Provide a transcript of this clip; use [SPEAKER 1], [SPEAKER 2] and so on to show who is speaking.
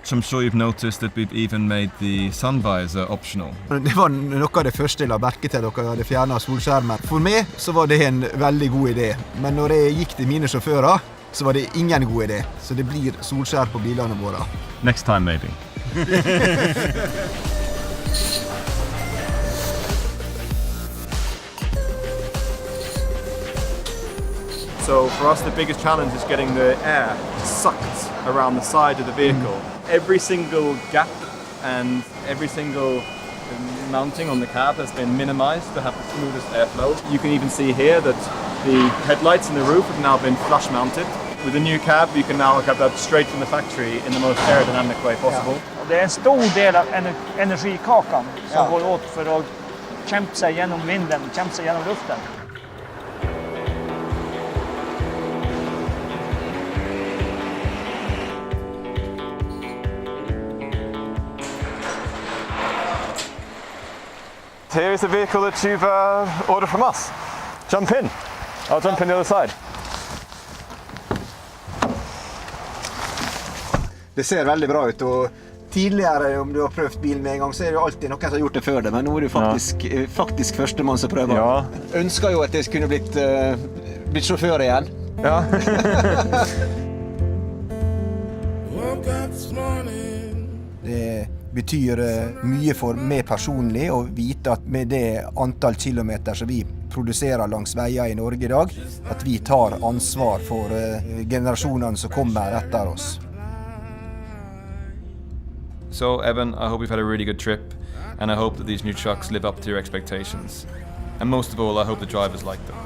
[SPEAKER 1] watch, I'm sure you've noticed that we've even made the sun visor optional.
[SPEAKER 2] Det var noe av det første jeg la merke til dere hadde fjernet solskjermen. For meg så var det en veldig god idé, men når jeg gikk til mine sjåfører, så var det ingen god idé. Så det blir solskjerm på bilene våre.
[SPEAKER 1] Next time, maybe.
[SPEAKER 3] So for us, the biggest challenge is getting the air sucked around the side of the vehicle. Every single gap and every single mounting on the cab has been minimized to have the smoothest airflow. You can even see here that the headlights and the roof have now been flush mounted. With the new cab, you can now have that straight from the factory in the most aerodynamic way possible.
[SPEAKER 4] Det en stor del av energikakan som går åt för att kämpa sig genom vinden, kämpa sig genom luften.
[SPEAKER 3] Here is the vehicle that you've ordered from us. Jump in. I'll jump in the other side.
[SPEAKER 2] Det ser veldig bra ut, og tidligere, om du har prøvd bil med en gang, så er det jo alltid noen som har gjort det før det, men nå er det faktisk førstemann som prøver.
[SPEAKER 3] Ja.
[SPEAKER 2] Ønsker jo at jeg kunne blitt sjåfør igjen.
[SPEAKER 3] Ja.
[SPEAKER 2] Det betyr mye for meg personlig å vite at med det antall kilometer som vi produserer langs veier i Norge i dag, at vi tar ansvar for generasjonene som kommer etter oss.
[SPEAKER 1] So, Evan, I hope you've had a really good trip, and I hope that these new trucks live up to your expectations. And most of all, I hope the drivers like them.